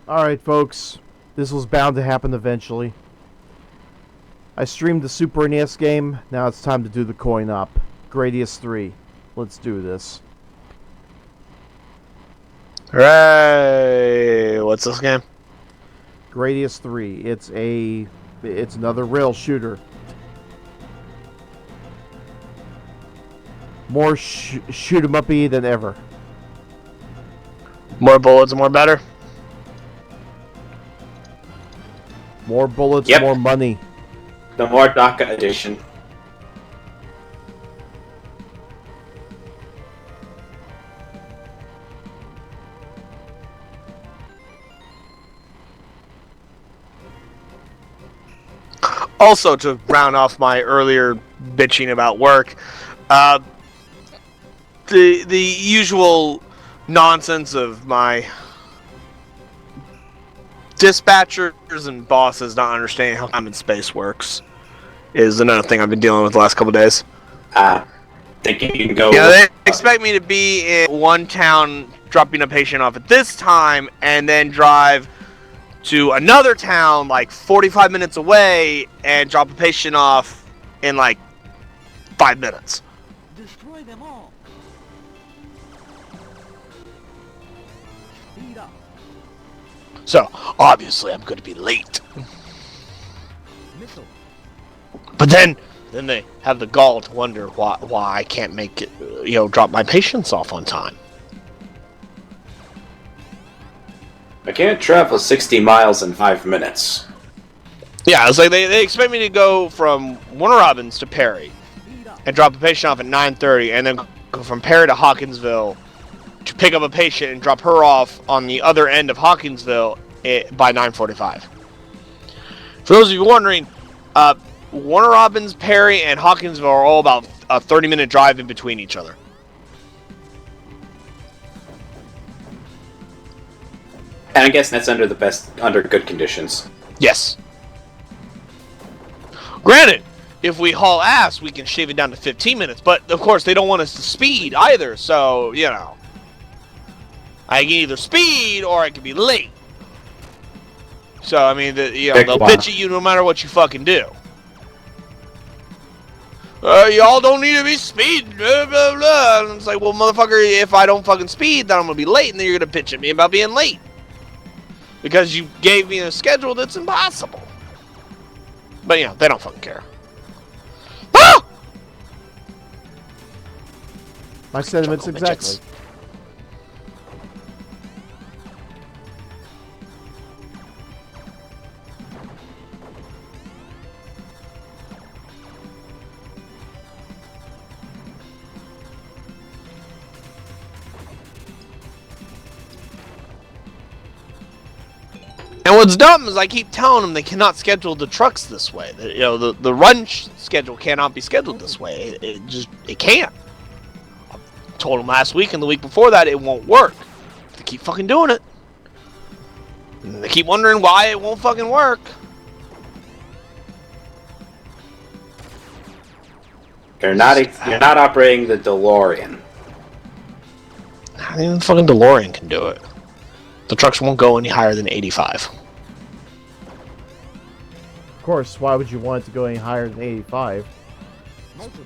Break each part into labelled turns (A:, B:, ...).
A: Alright, folks. This was bound to happen eventually. I streamed the Super NES game. Now it's time to do the coin op. Gradius 3. Let's do this.
B: Hooray! What's this game?
A: Gradius 3. It's another rail shooter. More shoot 'em uppy than ever.
B: More bullets, more better.
A: More bullets,
C: Yep.
A: more money.
C: The more DACA edition.
B: Also, to round off my earlier bitching about work, the usual nonsense of my dispatchers and bosses not understanding how time and space works is another thing I've been dealing with the last couple days.
C: Thinking you can go...
B: Yeah, they expect me to be in one town dropping a patient off at this time and then drive to another town like 45 minutes away and drop a patient off in like 5 minutes.
D: Destroy them all. Speed up.
B: So, obviously I'm going to be late.
D: Missile.
B: But then they have the gall to wonder why I can't make it, drop my patients off on time.
C: I can't travel 60 miles in 5 minutes.
B: Yeah, it's like they expect me to go from Warner Robins to Perry and drop a patient off at 9:30 and then go from Perry to Hawkinsville to pick up a patient and drop her off on the other end of Hawkinsville by 9:45. For those of you wondering, Warner Robins, Perry, and Hawkinsville are all about a 30-minute drive in between each other.
C: And I guess that's under good conditions.
B: Yes. Granted, if we haul ass, we can shave it down to 15 minutes, but of course they don't want us to speed either, so, I can either speed or I can be late. So, I mean, they'll bitch at you no matter what you fucking do. Y'all don't need to be speeding, blah, blah, blah. And it's like, well, motherfucker, if I don't fucking speed, then I'm gonna be late, and then you're gonna bitch at me about being late. Because you gave me a schedule that's impossible. But, they don't fucking care. Ah!
A: My sentiments exactly.
B: And what's dumb is I keep telling them they cannot schedule the trucks this way. The run schedule cannot be scheduled this way. It can't. I told them last week and the week before that it won't work. They keep fucking doing it. And they keep wondering why it won't fucking work.
C: You're not operating the DeLorean.
B: Not even the fucking DeLorean can do it. The trucks won't go any higher than 85.
A: Of course, why would you want it to go any higher than 85?
D: Multiple.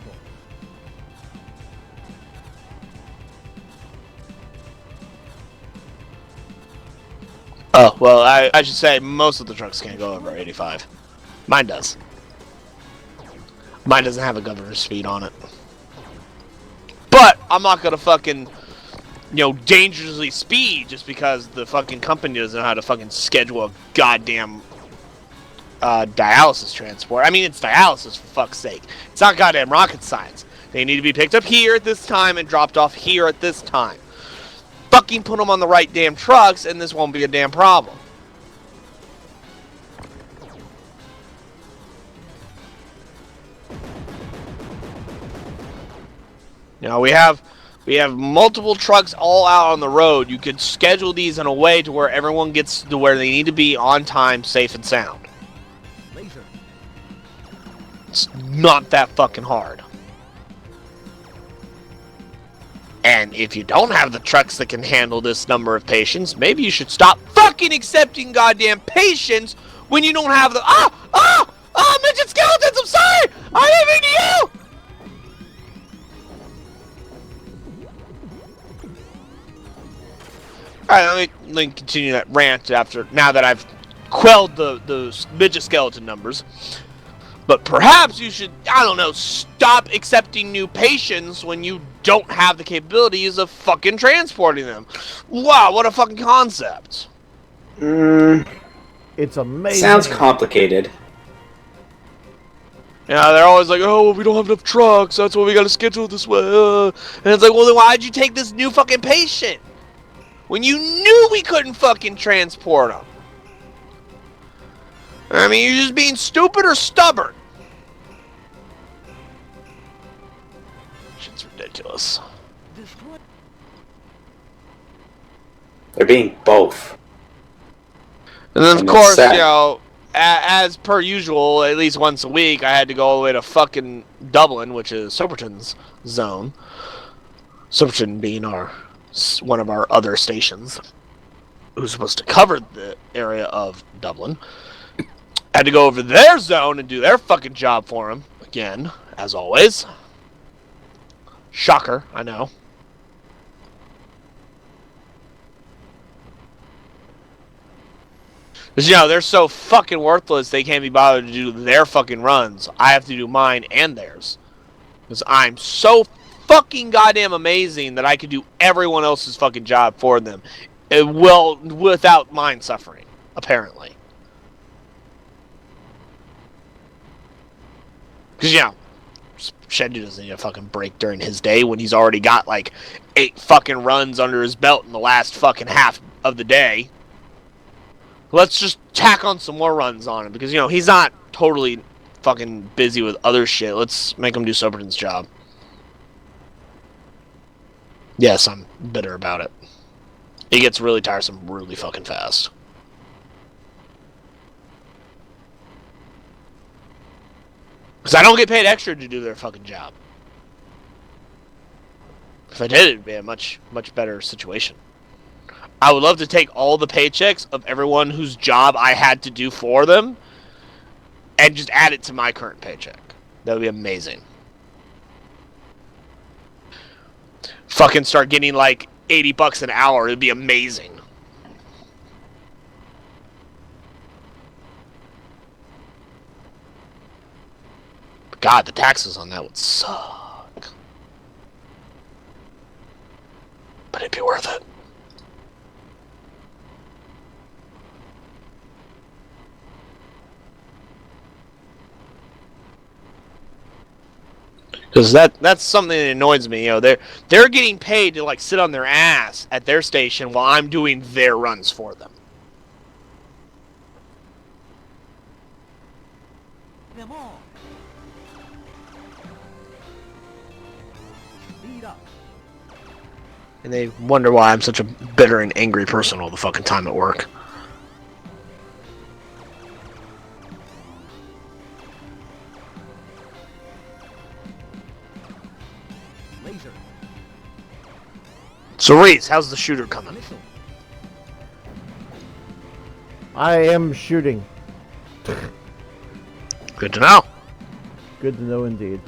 B: Oh, well, I should say most of the trucks can't go over 85. Mine does. Mine doesn't have a governor's speed on it. But I'm not gonna fucking, dangerously speed just because the fucking company doesn't know how to fucking schedule a goddamn dialysis transport. I mean, it's dialysis, for fuck's sake. It's not goddamn rocket science. They need to be picked up here at this time and dropped off here at this time. Fucking put them on the right damn trucks and this won't be a damn problem. We have multiple trucks all out on the road. You could schedule these in a way to where everyone gets to where they need to be on time, safe and sound.
D: Laser.
B: It's not that fucking hard. And if you don't have the trucks that can handle this number of patients, maybe you should stop fucking accepting goddamn patients when you don't have the midget skeletons. I'm sorry. I didn't mean to you. Alright, let me continue that rant now that I've quelled the midget skeleton numbers. But perhaps you should, I don't know, stop accepting new patients when you don't have the capabilities of fucking transporting them. Wow, what a fucking concept.
A: It's amazing.
C: Sounds complicated.
B: Yeah, they're always like, oh, well, we don't have enough trucks, that's why we gotta schedule this way. And it's like, well, then why'd you take this new fucking patient? When you knew we couldn't fucking transport them. I mean, you're just being stupid or stubborn. Shit's ridiculous.
D: Destroy.
C: They're being both.
B: And then, of
C: And
B: course,
C: it's sad.
B: you know, as per usual, at least once a week, I had to go all the way to fucking Dublin, which is Soperton's zone. Soperton being one of our other stations, who's supposed to cover the area of Dublin. Had to go over their zone and do their fucking job for them again, as always. Shocker, I know. Because, you know, they're so fucking worthless, they can't be bothered to do their fucking runs. I have to do mine and theirs. Because I'm so fucking goddamn amazing that I could do everyone else's fucking job for them. Well, without mine suffering, apparently. Because, you know, Shenju doesn't need a fucking break during his day when he's already got, like, 8 fucking runs under his belt in the last fucking half of the day. Let's just tack on some more runs on him. Because, you know, he's not totally fucking busy with other shit. Let's make him do Soperton's job. Yes, I'm bitter about it. It gets really tiresome really fucking fast. Because I don't get paid extra to do their fucking job. If I did, it'd be a much, much better situation. I would love to take all the paychecks of everyone whose job I had to do for them and just add it to my current paycheck. That would be amazing. Fucking start getting like $80 an hour. It'd be amazing. God, the taxes on that would suck. But it'd be worth it. Because that's something that annoys me. You know, they're getting paid to like sit on their ass at their station while I'm doing their runs for them.
D: Them all. Speed up.
B: And they wonder why I'm such a bitter and angry person all the fucking time at work.
D: Laser.
B: So Reese, how's the shooter coming?
D: Missile.
A: I am shooting.
B: Good to know.
A: Good to know indeed.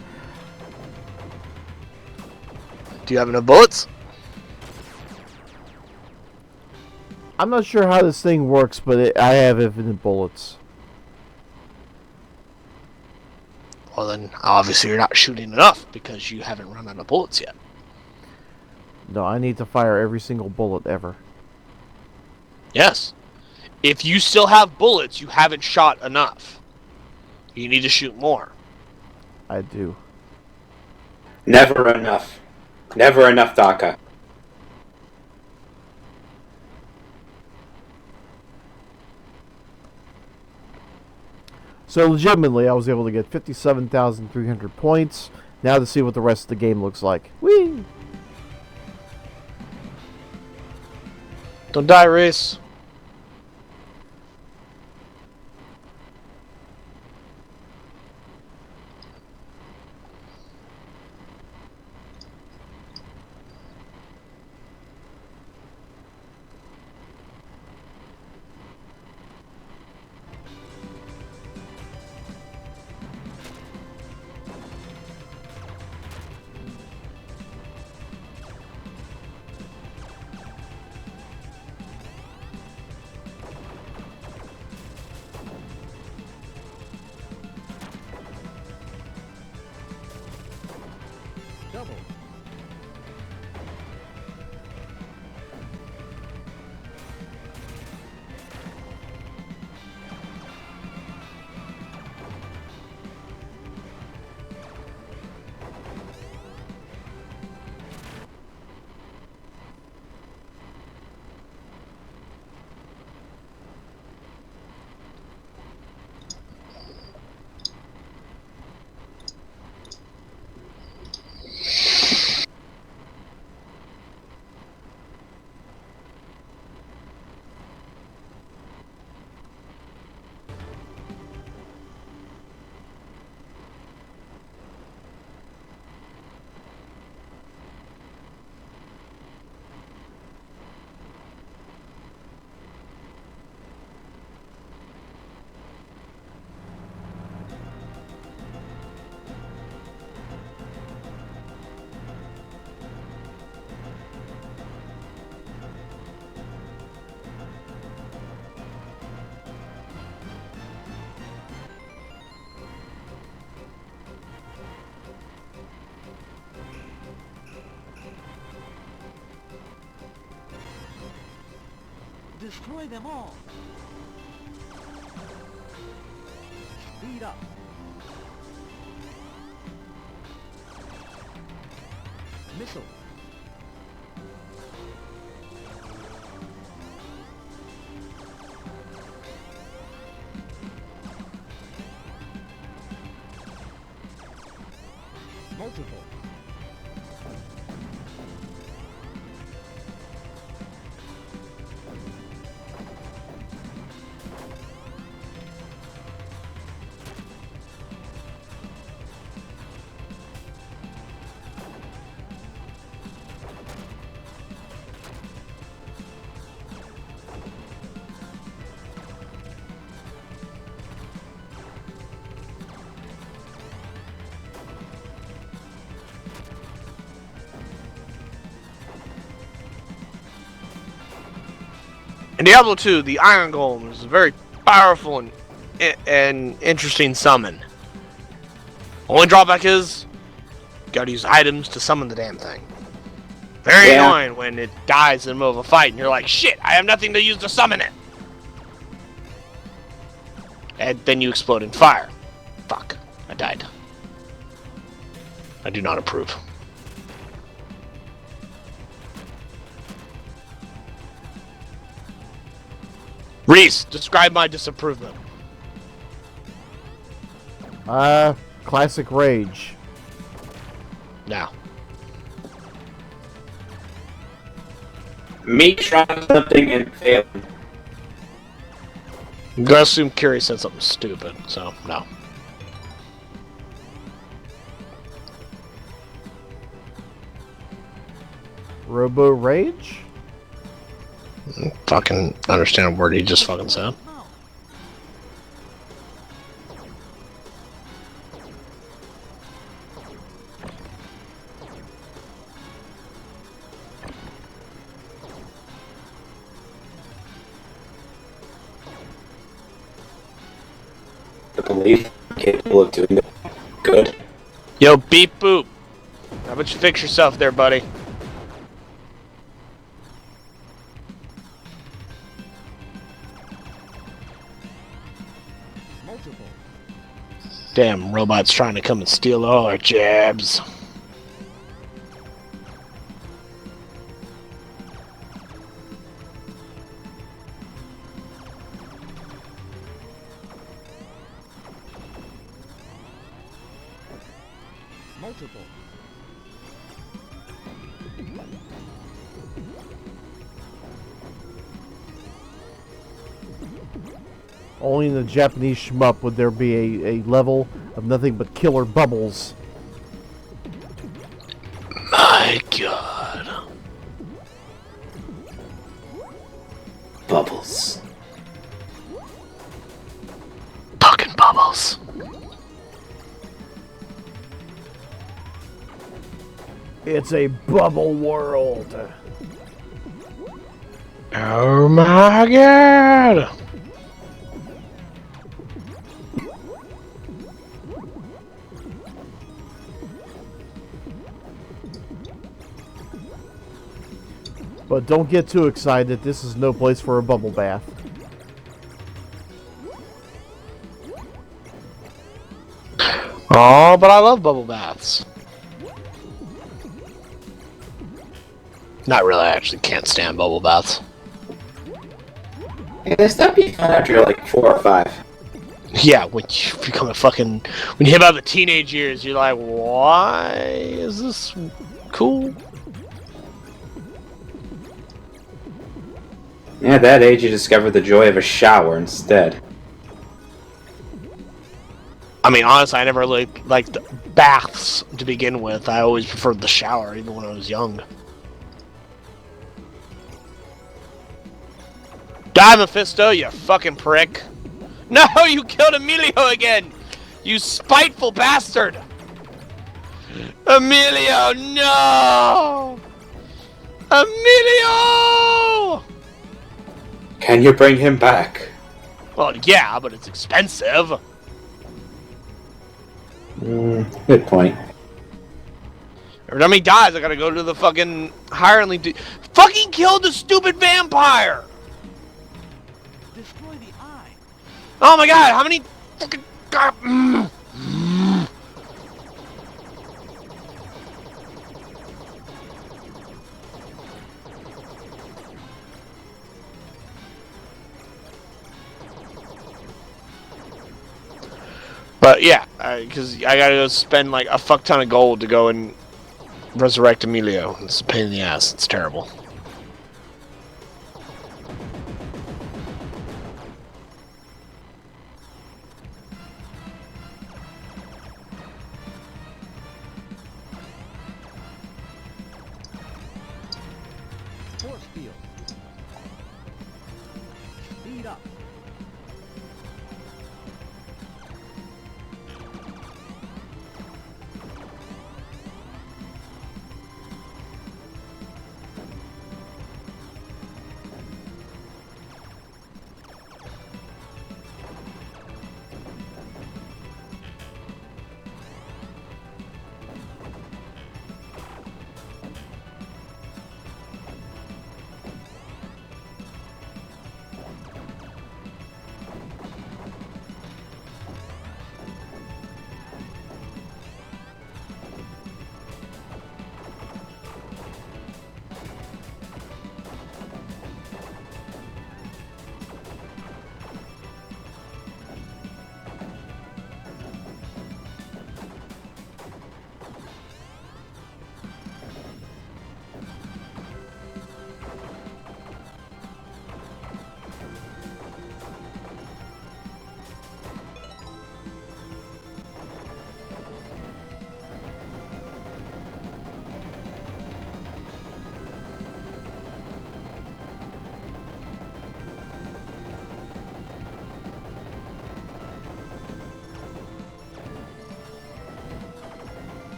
B: Do you have enough bullets?
A: I'm not sure how this thing works, but I have infinite bullets.
B: Well then, obviously you're not shooting enough because you haven't run out of bullets yet.
A: No, I need to fire every single bullet ever.
B: Yes. If you still have bullets, you haven't shot enough. You need to shoot more.
A: I do.
C: Never enough. Never enough, Daka.
A: So legitimately, I was able to get 57,300 points. Now to see what the rest of the game looks like. Whee!
B: Don't die, Reese.
D: Destroy them all. Speed up. Missile. Multiple.
B: In Diablo 2, the Iron Golem is a very powerful and interesting summon. Only drawback is, you gotta use items to summon the damn thing. Very annoying when it dies in the middle of a fight and you're like, shit, I have nothing to use to summon it. And then you explode in fire. Fuck, I died. I do not approve. Reese, describe my disapproval.
A: Classic rage.
B: Now.
C: Me trying something and failing.
B: I'm gonna assume Curie said something stupid, so no.
A: Robo rage?
B: Fucking understand a word he just fucking said.
D: No.
C: The belief I'm capable of doing it good.
B: Yo, beep boop. How about you fix yourself there, buddy?
D: Multiple.
B: Damn, robot's trying to come and steal all our jabs.
D: Multiple.
A: Only in the Japanese shmup would there be a level of nothing but killer bubbles.
B: My god.
C: Bubbles.
B: Fucking bubbles.
A: It's a bubble world.
B: Oh my god.
A: But don't get too excited. This is no place for a bubble bath.
B: Oh, but I love bubble baths. Not really, I actually can't stand bubble baths.
C: Yeah, this stuff be fun after you're like 4 or 5.
B: Yeah, when you become a fucking... When you hit about the teenage years, you're like, why is this cool?
C: Yeah, at that age you discover the joy of a shower instead.
B: I mean, honestly, I never liked baths to begin with. I always preferred the shower, even when I was young. Die, Mephisto, you fucking prick. No, you killed Emilio again! You spiteful bastard! Emilio, no! Emilio!
C: Can you bring him back?
B: Well, yeah, but it's expensive.
C: Good point.
B: Every time he dies, I gotta go to the fucking hireling dude. Fucking kill the stupid vampire! Oh my god, how many fucking But yeah, because I gotta go spend like a fuck ton of gold to go and resurrect Emilio. It's a pain in the ass. It's terrible.
D: Force field. Speed up.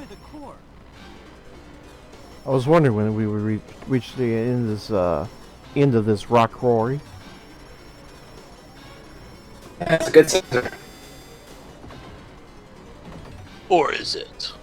D: the core.
A: I was wondering when we would reach the end of this rock quarry.
C: That's a good sensor.
B: Or is it?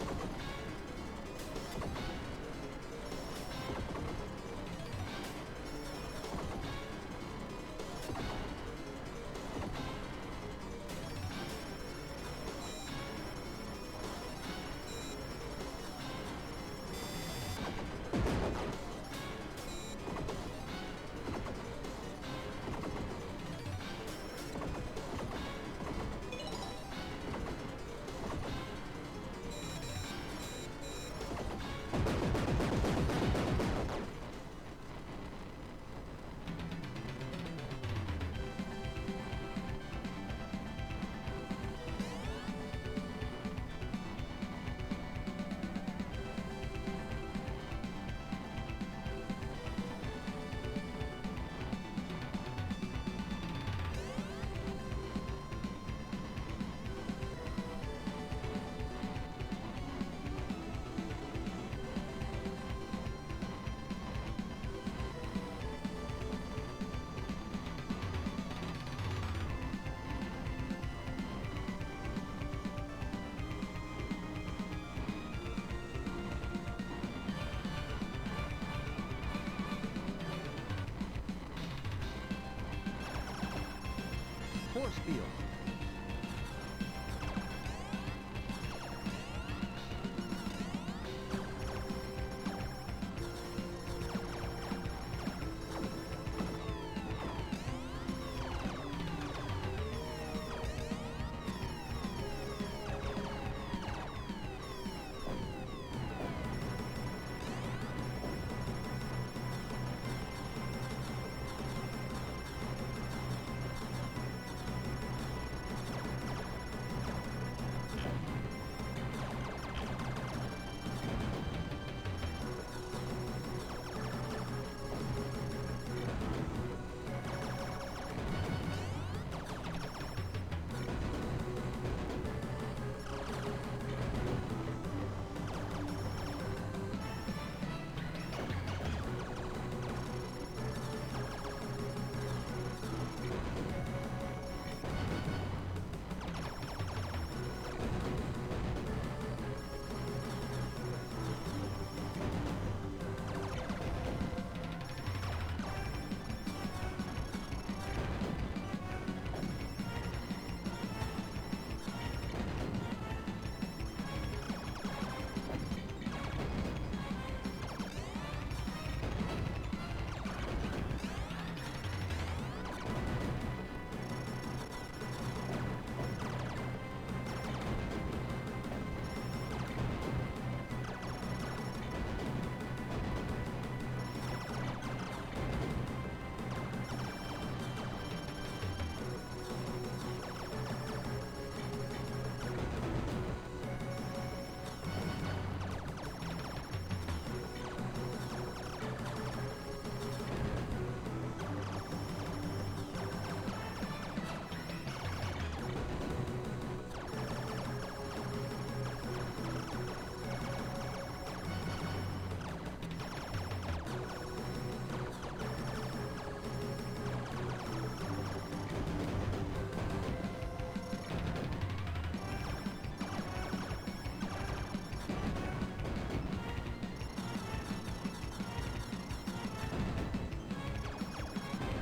D: Force field.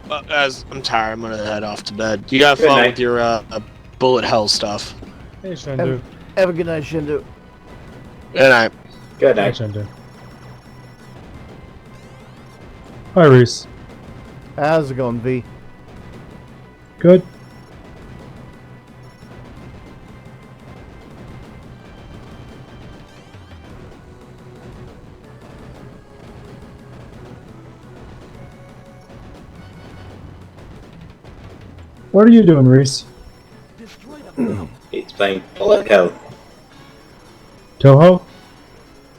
B: Well, as I'm tired, I'm gonna head off to bed. You got
C: Good
B: fun
C: night.
B: with your bullet hell stuff.
E: Hey, Shindu.
A: Have a good night, Shindu.
B: Good night.
C: Good
E: Hi,
C: night.
E: Shindu. Hi, Reese.
A: How's it going, V?
E: Good. What are you doing, Reese?
D: Destroy the field.
C: He's playing bullet hell.
E: Toho?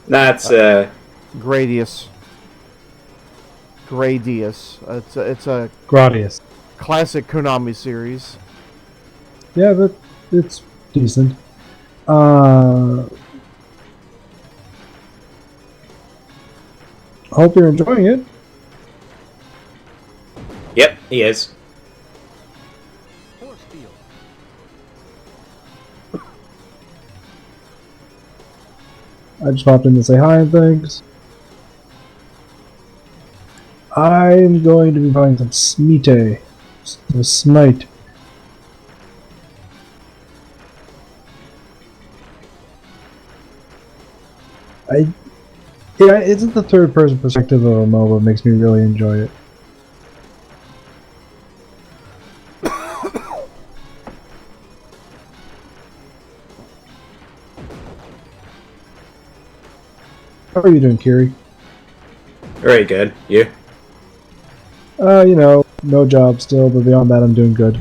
C: That's
A: Gradius. Gradius. It's a
E: Gradius.
A: classic Konami series.
E: Yeah, but it's decent. Hope you're enjoying it.
C: Yep, he is.
D: Force field.
E: I just popped in to say hi and things. I'm going to be buying some smite. Some smite. Yeah, it's the third person perspective of a MOBA makes me really enjoy it. How are you doing, Kiri?
C: Very good. You?
E: You know, no job still, but beyond that, I'm doing good.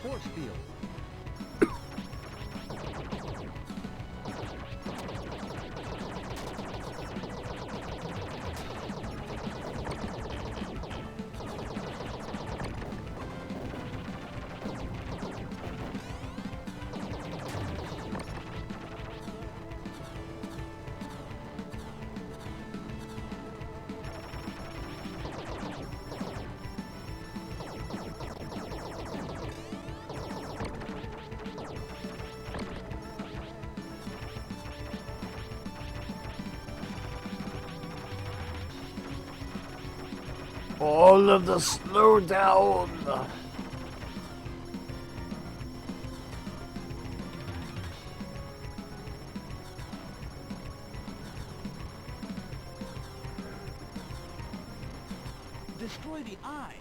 D: Force field.
A: All of the slow down.
D: Destroy the eye.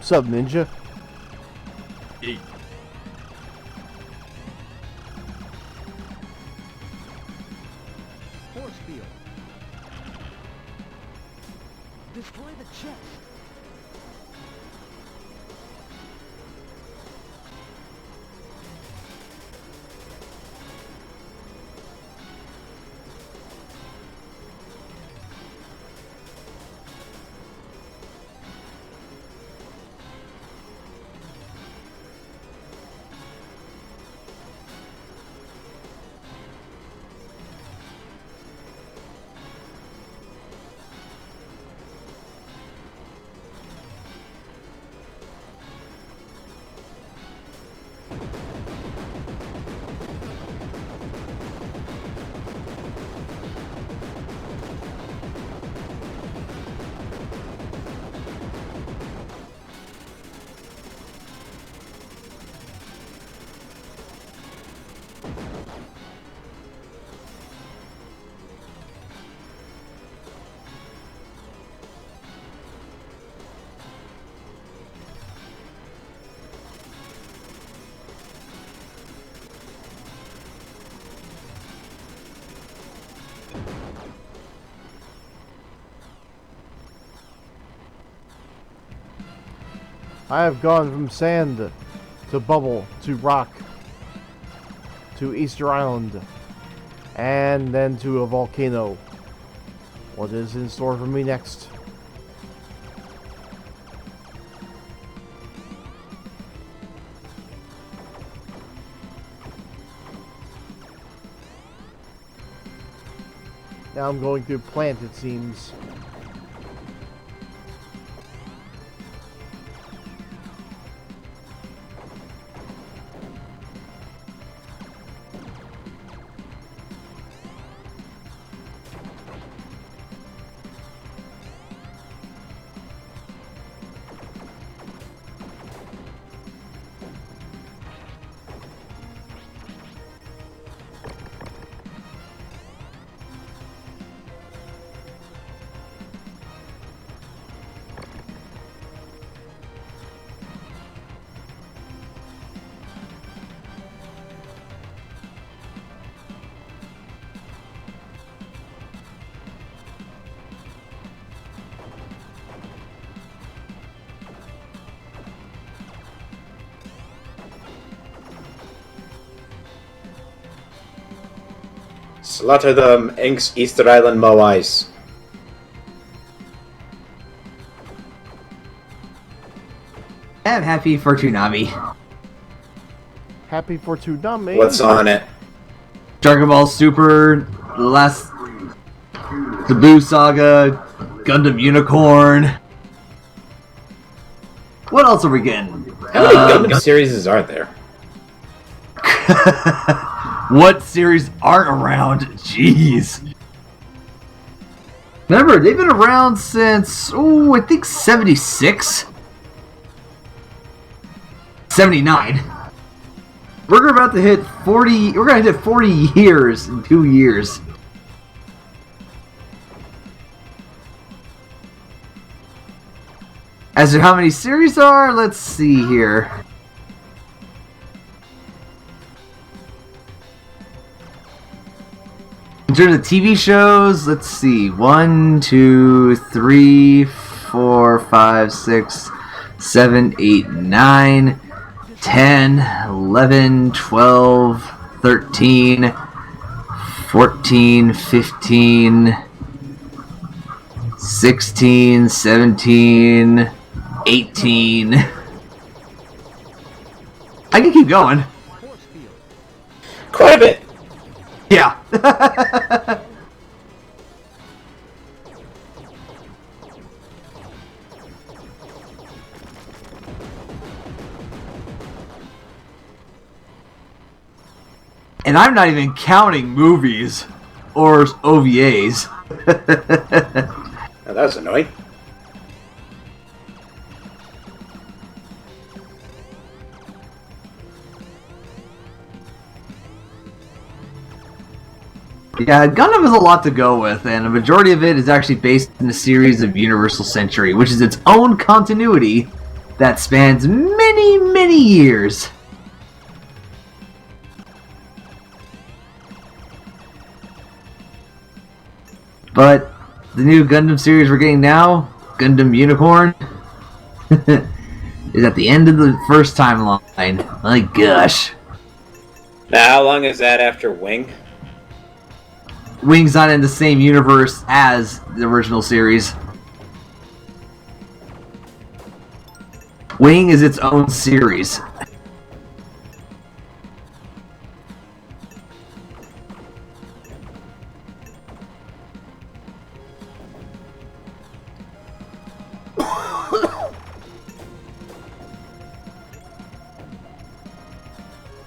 A: What's up, Ninja?
D: Force field. Destroy the chest.
A: I have gone from sand to bubble to rock to Easter Island and then to a volcano. What is in store for me next? Now I'm going to plant, it seems.
C: Slaughter them, Easter Island Moais.
F: I'm happy for Toonami.
A: Happy for Toonami.
C: What's on it?
F: Dragon Ball Super, the Boo Saga, Gundam Unicorn. What else are we getting?
C: How many Gundam series are there?
F: What series aren't around? Jeez. Remember, they've been around since, I think 76? 79. We're about to hit 40, we're going to hit 40 years in 2 years. As to how many series are, let's see here. In terms of TV shows, let's see. 1, 2, 3, 4, 5, 6, 7, 8, 9, 10, 11, 12, 13, 14, 15, 16, 17, 18. I can keep going.
D: Force field.
C: Quite a bit.
F: Yeah. And I'm not even counting movies or OVAs.
C: Now that's annoying.
F: Yeah, Gundam has a lot to go with, and a majority of it is actually based in a series of Universal Century, which is its own continuity that spans many, many years. But the new Gundam series we're getting now, Gundam Unicorn, is at the end of the first timeline. My gosh.
C: Now, how long is that after Wing?
F: Wing's not in the same universe as the original series. Wing is its own series.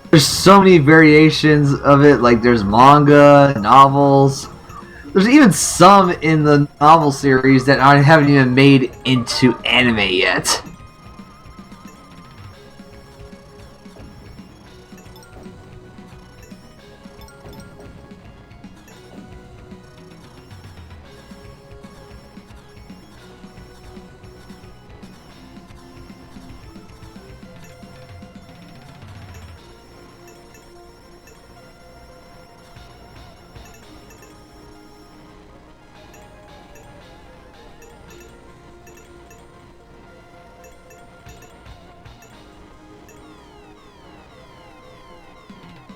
F: There's so many variations of it, like there's manga, novels. There's even some in the novel series that haven't even made into anime yet.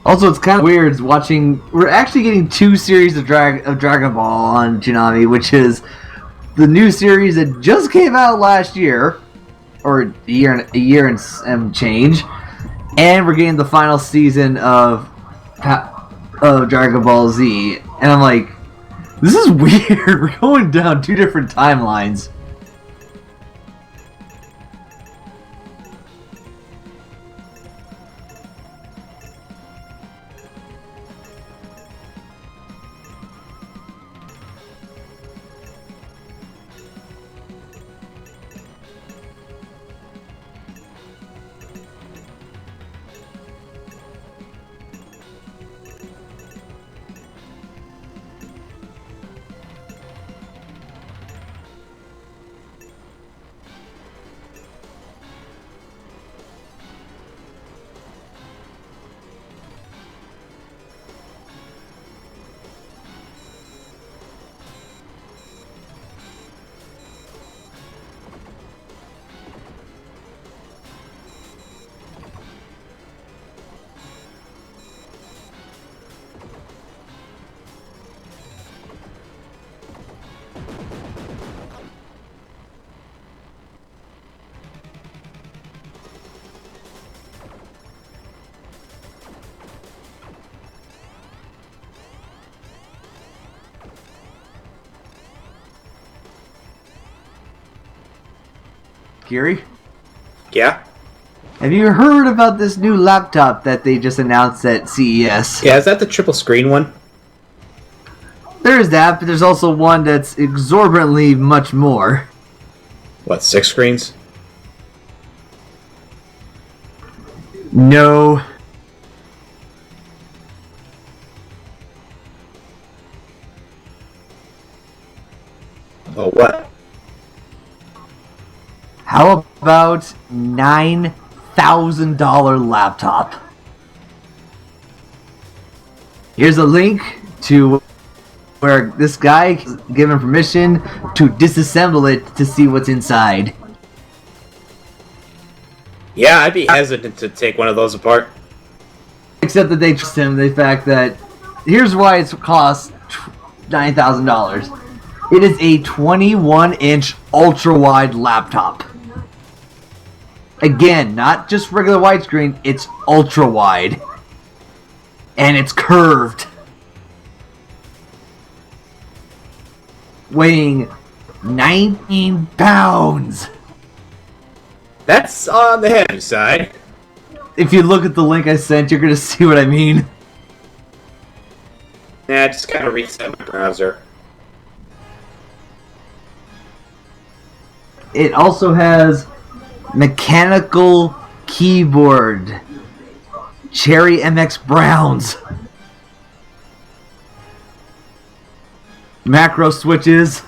F: Also, it's kind of weird watching. We're actually getting two series of Dragon Ball on Toonami, which is the new series that just came out last year, or a year and some change, and we're getting the final season of Dragon Ball Z. And I'm like, this is weird. We're going down two different timelines. Gary?
C: Yeah?
F: Have you heard about this new laptop that they just announced at CES?
C: Yeah, is that the triple screen one?
F: There's that, but there's also one that's exorbitantly much more.
C: What, 6 screens?
F: No.
C: Oh, what?
F: How about $9,000 laptop? Here's a link to where this guy is given permission to disassemble it to see what's inside.
C: Yeah, I'd be hesitant to take one of those apart.
F: Except that they trust him, the fact that here's why it costs $9,000. It is a 21-inch ultra-wide laptop. Again, not just regular widescreen, it's ultra-wide. And it's curved. Weighing 19 pounds.
C: That's on the heavy side.
F: If you look at the link I sent, you're going to see what I mean.
C: Nah, just gotta reset my browser.
F: It also has mechanical keyboard, Cherry MX Browns, macro switches,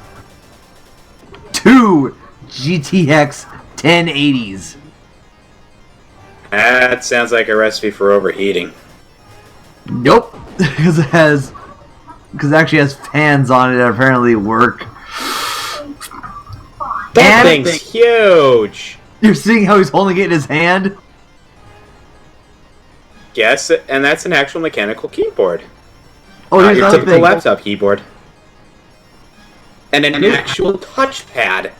F: 2 GTX 1080s.
C: That sounds like a recipe for overheating.
F: Nope, because it actually has fans on it that apparently work.
C: That
F: And
C: thing's huge!
F: you're seeing how he's holding it in his hand?
C: Yes, and that's an actual mechanical keyboard.
F: Oh,
C: Not
F: here's
C: your
F: another
C: typical
F: thing.
C: laptop keyboard. And an actual touchpad.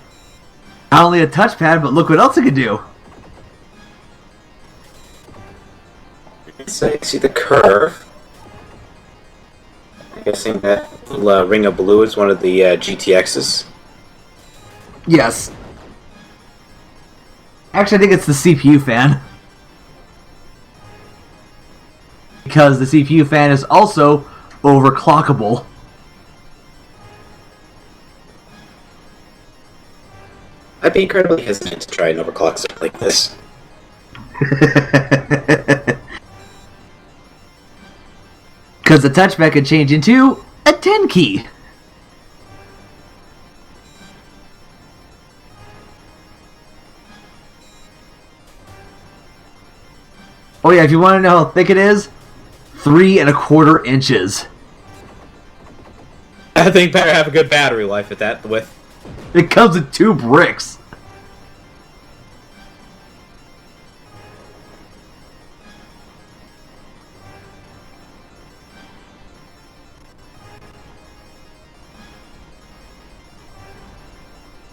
F: Not only a touchpad, but look what else it can do.
C: So you see the curve. I'm guessing that ring of blue is one of the GTXs.
F: Yes. Actually, I think it's the CPU fan. Because the CPU fan is also overclockable.
C: I'd be incredibly hesitant to try and overclock something like this.
F: Because the touchpad can change into a 10 key. Oh yeah, if you want to know how thick it is, 3¼ inches.
C: I think better have a good battery life at that width.
F: It comes with 2 bricks.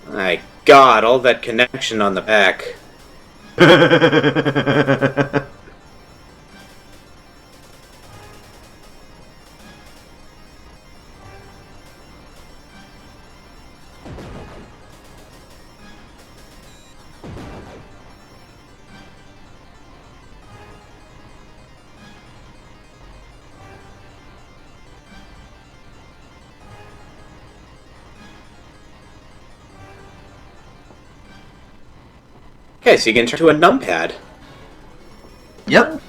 C: My god, all that connection on the back. Okay, so you can turn to a numpad.
F: Yep.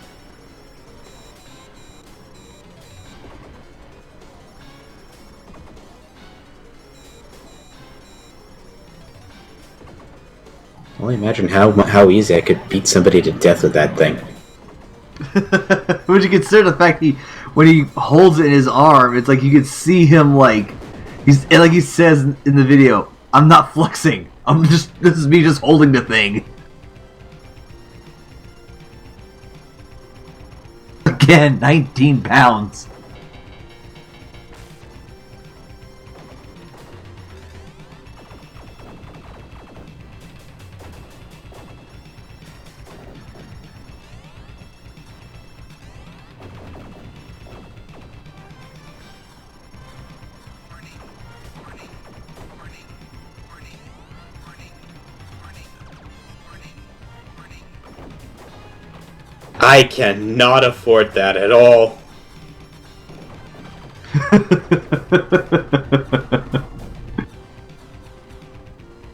C: Only imagine how easy I could beat somebody to death with that thing.
F: Would you consider the fact when he holds it in his arm, it's like you can see him like he says in the video, "I'm not flexing. This is me just holding the thing." Again, 19 pounds.
C: I cannot afford that at all.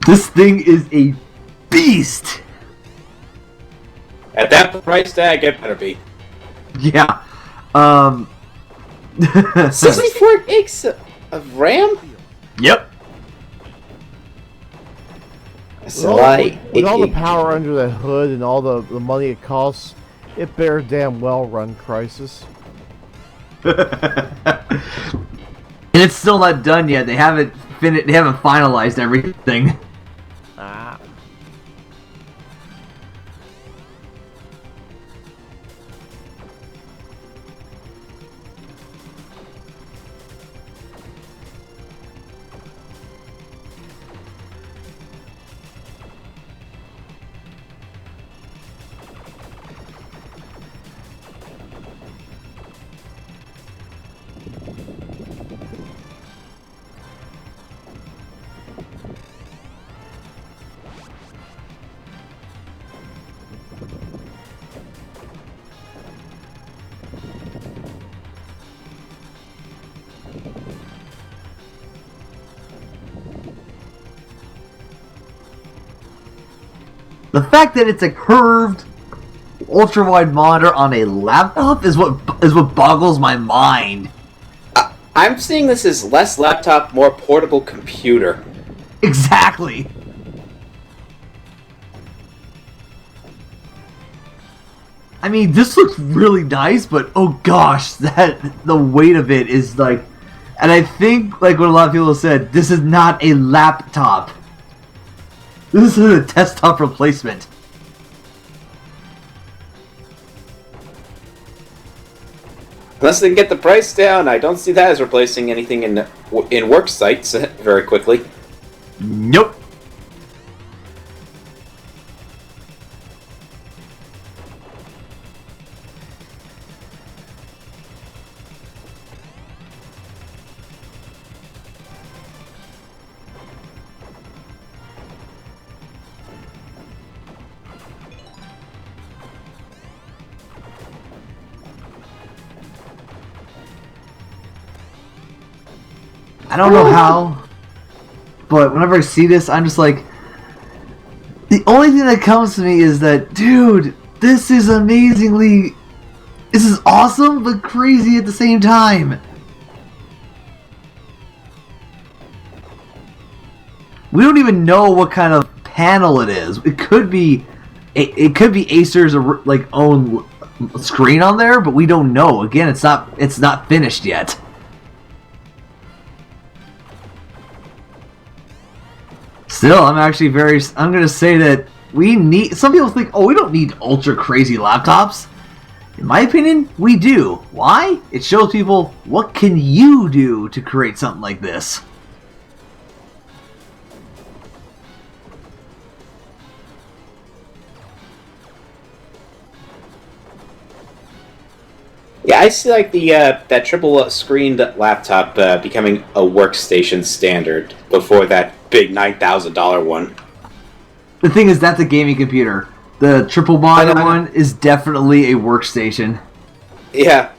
F: This thing is a beast.
C: At that price tag, it better be.
F: Yeah.
C: 64 gigs of RAM?
F: Yep.
C: So
A: With all the power under that hood and all the money it costs, it better damn well run Crisis.
F: And it's still not done yet. They haven't They haven't finalized everything.
A: Ah.
F: The fact that it's a curved, ultra-wide monitor on a laptop is what boggles my mind.
C: I'm seeing this as less laptop, more portable computer.
F: Exactly. I mean, this looks really nice, but oh gosh, the weight of it is like, and I think like what a lot of people have said, this is not a laptop. This is a desktop replacement.
C: Unless they can get the price down, I don't see that as replacing anything in work sites very quickly.
F: Nope. I don't know how, but whenever I see this, I'm just like, the only thing that comes to me is that, dude, this is awesome, but crazy at the same time. We don't even know what kind of panel it is. It could be Acer's like own screen on there, but we don't know. Again, it's not finished yet. Still, I'm going to say that some people think, oh, we don't need ultra crazy laptops. In my opinion, we do. Why? It shows people, what can you do to create something like this?
C: Yeah, I see like the that triple screened laptop becoming a workstation standard before that big $9,000 one.
F: The thing is, that's a gaming computer. The triple monitor one is definitely a workstation.
C: Yeah.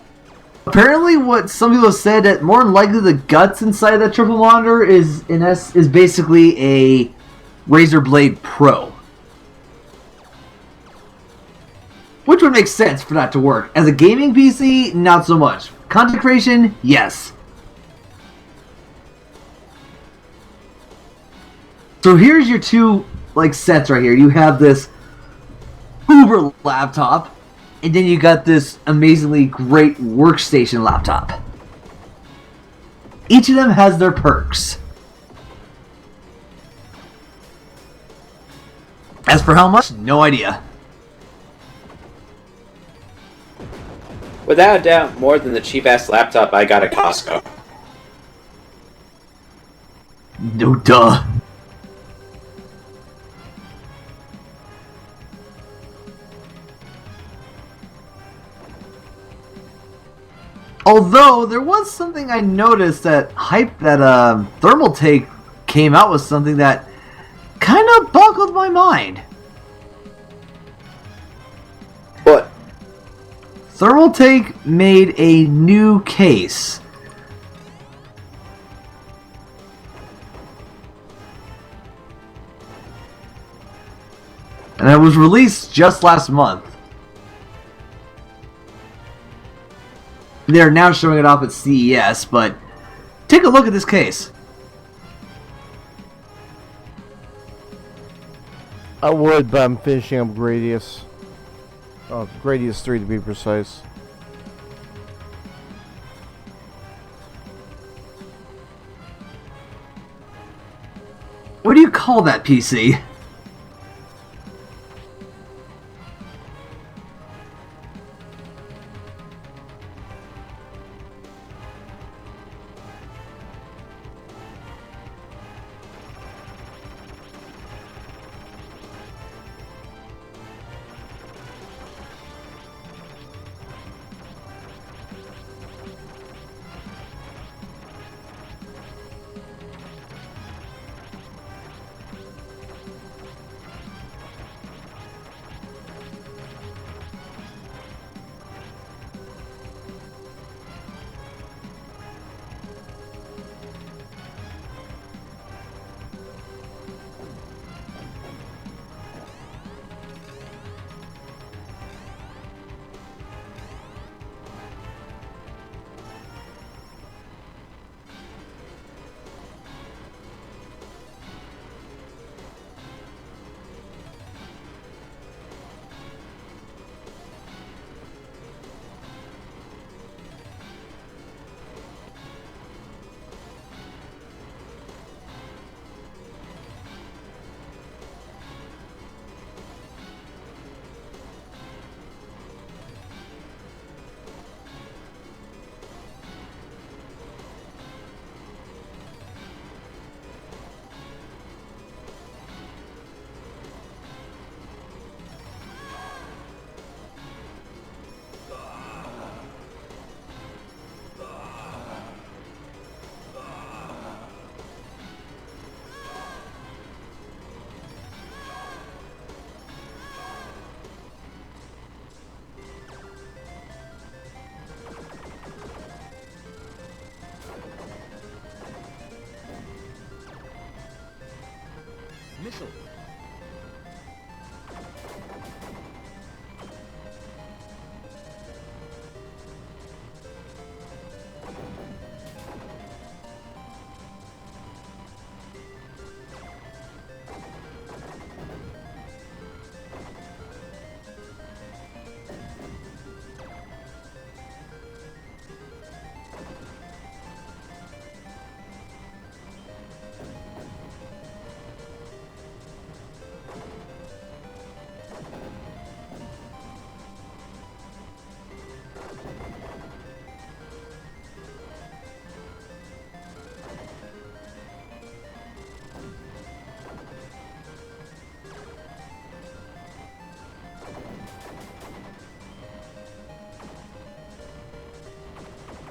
F: Apparently, what some people have said that more than likely the guts inside that triple monitor is basically a Razer Blade Pro. Which would make sense for that to work. As a gaming PC, not so much. Content creation, yes. So here's your two sets right here. You have this Uber laptop, and then you got this amazingly great workstation laptop. Each of them has their perks. As for how much, no idea.
C: Without a doubt, more than the cheap-ass laptop I got at Costco.
F: No duh. Although, there was something I noticed that Thermal Take came out with something that kind of boggled my mind.
C: What?
F: Thermal Take made a new case. And it was released just last month. They're now showing it off at CES, but take a look at this case.
A: I would, but I'm finishing up Gradius. Oh, Gradius 3 to be precise.
F: What do you call that PC?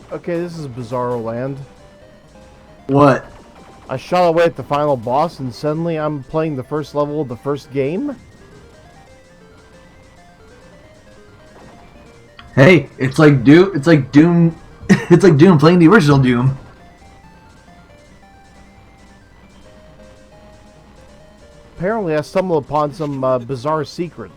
A: Okay, this is Bizarro Land.
F: What?
A: I shot away at the final boss, and suddenly I'm playing the first level of the first game?
F: Hey, it's like Doom. It's like Doom. It's like Doom playing the original Doom.
A: Apparently, I stumbled upon some bizarre secret.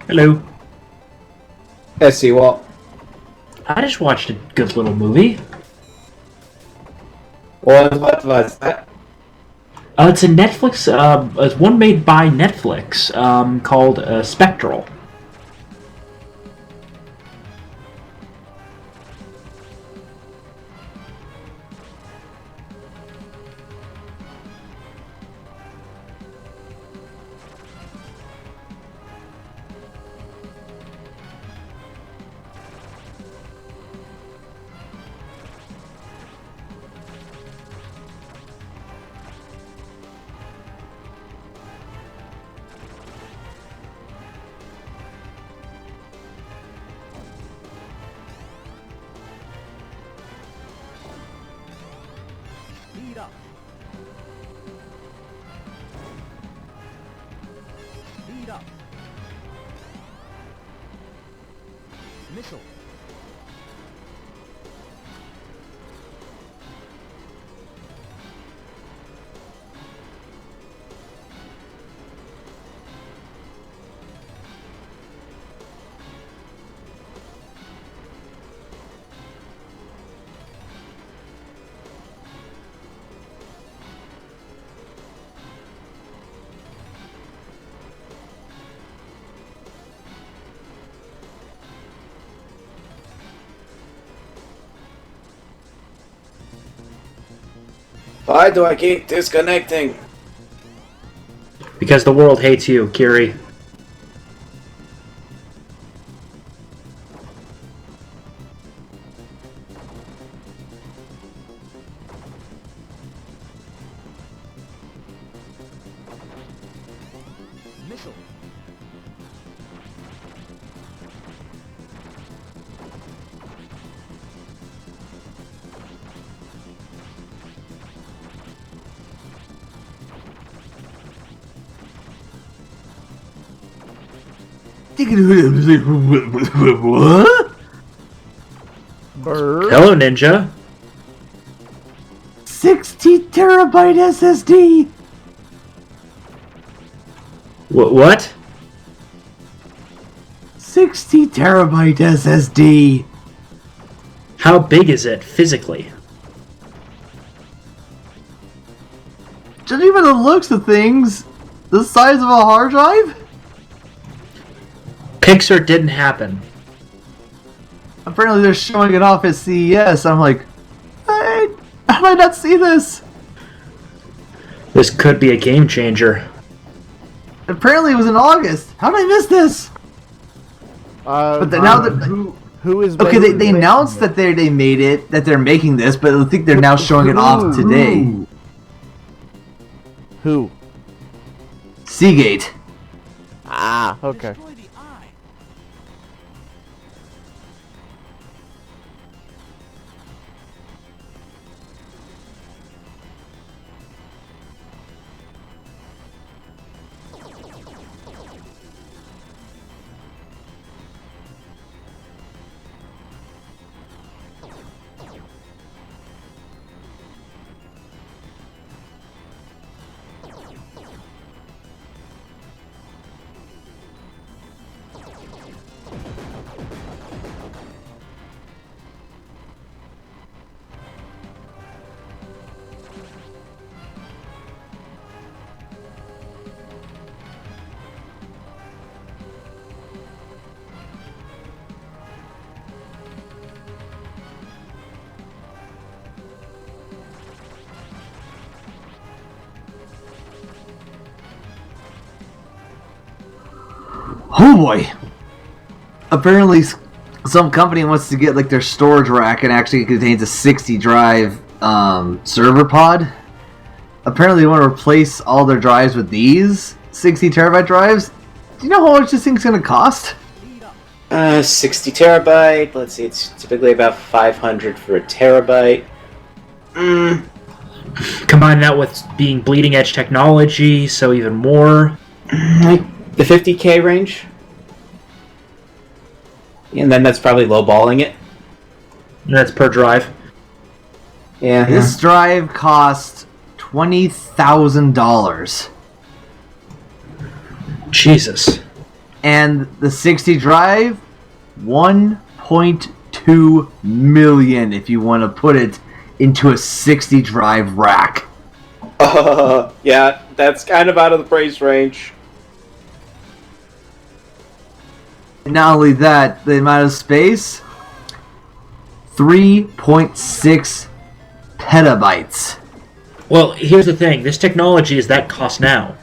G: Hello.
C: Let's see, well,
G: I just watched a good little movie.
C: what was that?
G: It's a Netflix. It's one made by Netflix called Spectral.
D: Speed up. Speed up. Missile.
C: Why do I keep disconnecting?
G: Because the world hates you, Kiri.
D: Missile.
F: What?
A: Bird?
G: Hello, Ninja.
F: 60 terabyte SSD.
G: What?
F: 60 terabyte SSD.
G: How big is it physically?
F: Just even the looks of things, the size of a hard drive.
G: Pixar didn't happen.
F: Apparently, they're showing it off at CES. I'm like, how did I not see this?
G: This could be a game changer.
F: Apparently, it was in August. How did I miss this? But now that
A: who is
F: okay,
A: making
F: they
A: it?
F: announced that they made it, that they're making this, but I think they're now showing it off today.
A: Who?
F: Seagate.
A: Ah, okay.
D: Destroy the eye.
F: Oh boy! Apparently, some company wants to get like their storage rack and actually contains a 60 drive server pod. Apparently, they want to replace all their drives with these 60 terabyte drives. Do you know how much this thing's going to cost?
C: 60 terabyte. Let's see, it's typically about 500 for a terabyte.
G: Combine that with being bleeding edge technology, so even more.
C: Like the 50K range. And then that's probably lowballing it.
G: And that's per drive.
C: Yeah.
F: This drive cost $20,000.
G: Jesus.
F: And the 60 drive, 1.2 million if you want to put it into a 60 drive rack.
C: Yeah, that's kind of out of the price range.
F: Not only that, the amount of space, 3.6 petabytes.
G: Well, here's the thing. This technology is that cost now.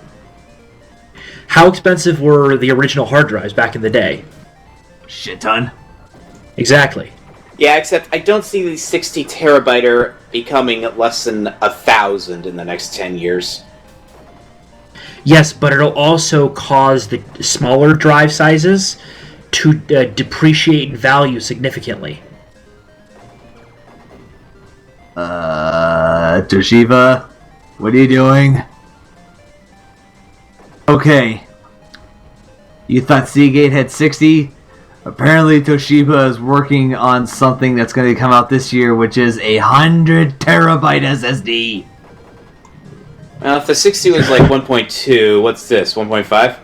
G: How expensive were the original hard drives back in the day?
F: Shit ton.
G: Exactly.
C: Yeah, except I don't see the 60 terabyte becoming less than 1,000 in the next 10 years.
G: Yes, but it'll also cause the smaller drive sizes to depreciate in value significantly.
F: Toshiba, what are you doing? Okay. You thought Seagate had 60? Apparently Toshiba is working on something that's going to come out this year, which is a 100 terabyte SSD.
C: Well, if the 60 was like 1.2, what's this, 1.5?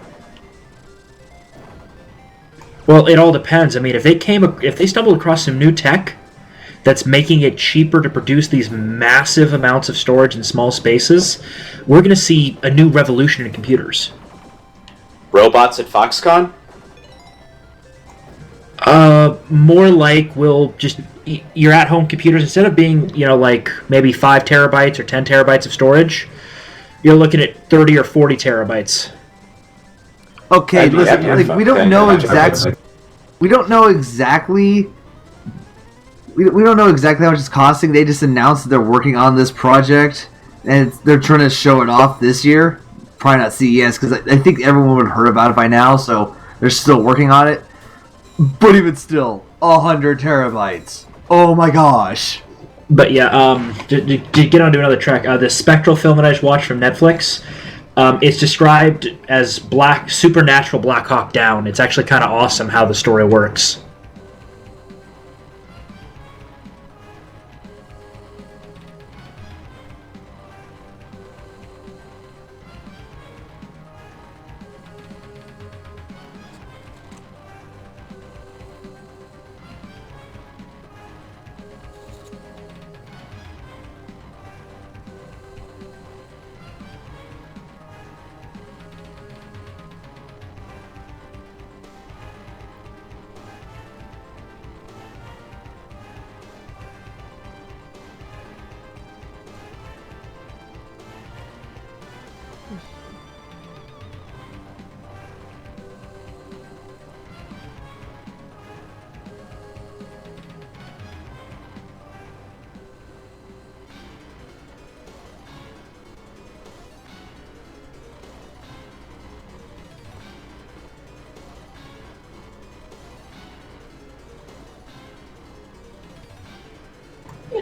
G: Well, it all depends. I mean, if they stumbled across some new tech that's making it cheaper to produce these massive amounts of storage in small spaces, we're going to see a new revolution in computers.
C: Robots at Foxconn?
G: More like your at-home computers, instead of being, like maybe 5 terabytes or 10 terabytes of storage, you're looking at 30 or 40 terabytes.
F: Okay, listen, we don't know exactly. We don't know exactly. We don't know exactly how much it's costing. They just announced that they're working on this project, and they're trying to show it off this year. Probably not CES, because I think everyone would have heard about it by now, so they're still working on it. But even still, 100 terabytes. Oh my gosh.
G: But yeah, to get onto another track, the Spectral film that I just watched from Netflix, it's described as supernatural Black Hawk Down. It's actually kind of awesome how the story works.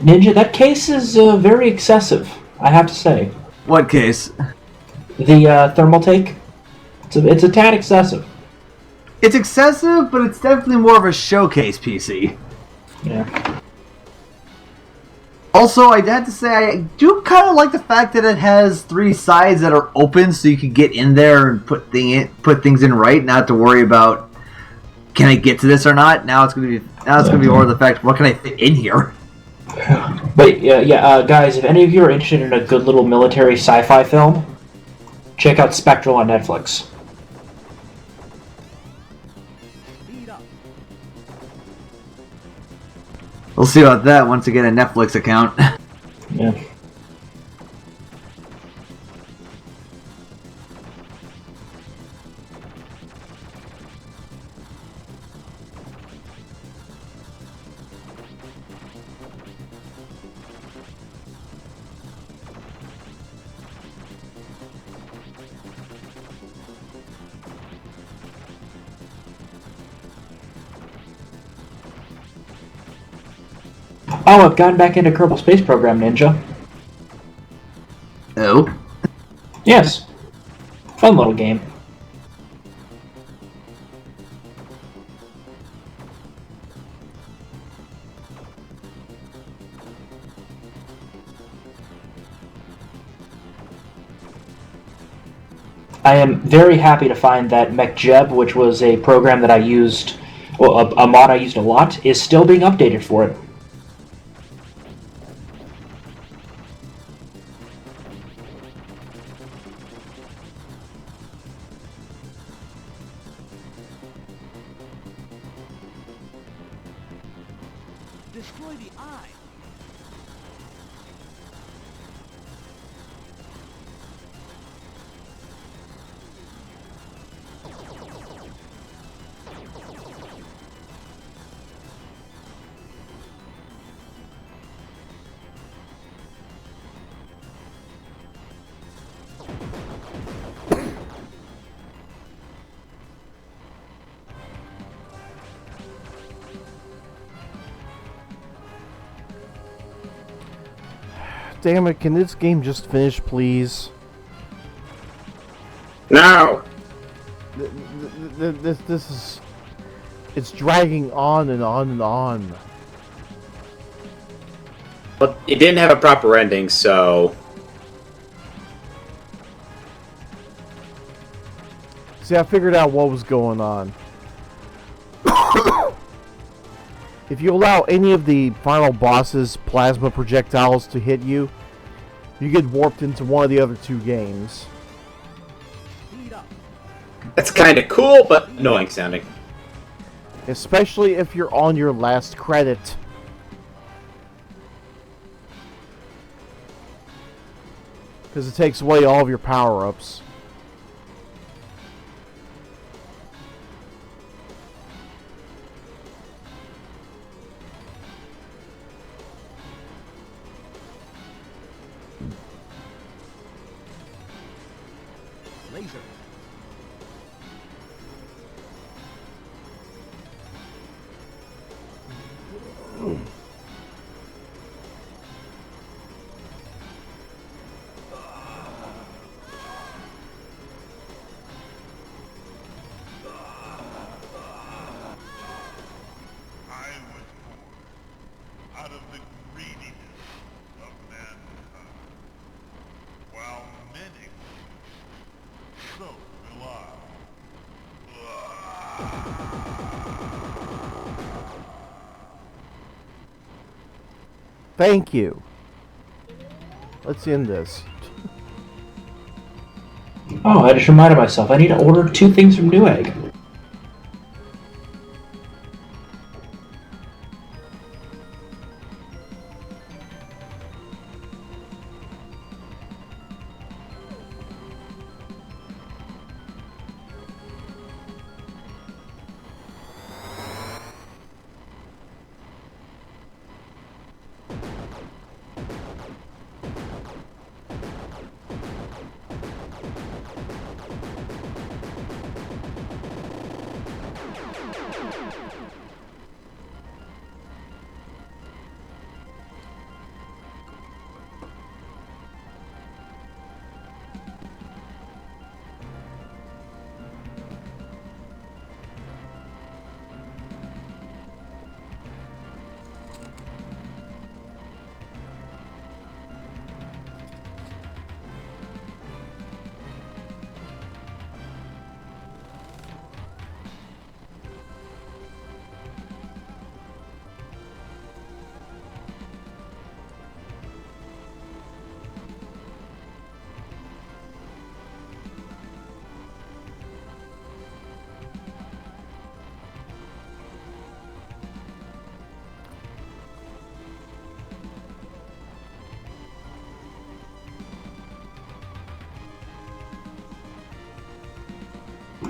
G: Ninja, that case is very excessive, I have to say.
F: What case?
G: The thermal take? It's a tad excessive.
F: It's excessive, but it's definitely more of a showcase PC.
G: Yeah.
F: Also, I have to say, I do kind of like the fact that it has 3 sides that are open, so you can get in there and put things in right, not to worry about, can I get to this or not? Now it's gonna be more of the fact, what can I fit in here?
G: But guys, if any of you are interested in a good little military sci-fi film, check out Spectral on Netflix.
F: We'll see about that once I get a Netflix account.
G: Yeah. Oh, I've gotten back into Kerbal Space Program, Ninja.
F: Oh.
G: Yes. Fun little game. I am very happy to find that MechJeb, which was a program that I used, well, a mod I used a lot, is still being updated for it.
D: Destroy the eye.
A: Damn it, can this game just finish, please?
C: No!
A: This is... It's dragging on and on and on.
C: But it didn't have a proper ending, so...
A: See, I figured out what was going on. If you allow any of the final boss's plasma projectiles to hit you, you get warped into one of the other two games.
D: Speed up.
C: That's kinda cool, but annoying sounding.
A: Especially if you're on your last credit. Because it takes away all of your power-ups.
D: Laser.
H: I was born out of the greediness of mankind, while many so will I.
A: Thank you. Let's end this.
G: Oh, I just reminded myself, I need to order 2 things from Newegg.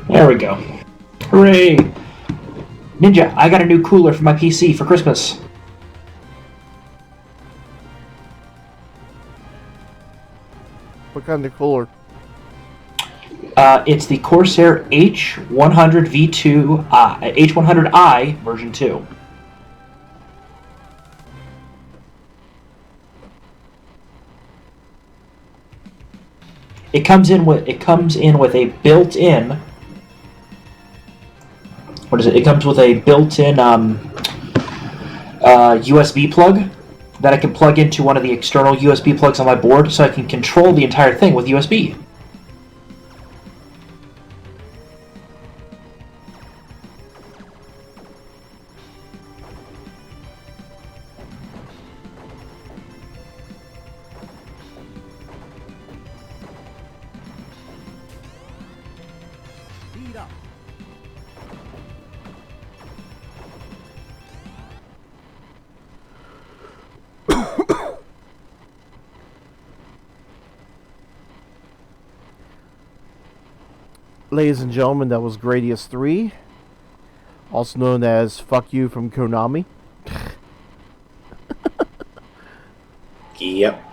G: There we go. Hooray! Ninja, I got a new cooler for my PC for Christmas.
A: What kind of cooler?
G: It's the Corsair H100 V2i, H100i version 2. It comes in with a built-in. What is it? It comes with a built-in USB plug that I can plug into one of the external USB plugs on my board, so I can control the entire thing with USB.
D: Speed up.
A: Ladies and gentlemen, that was Gradius 3, also known as Fuck You from Konami.
C: Yep.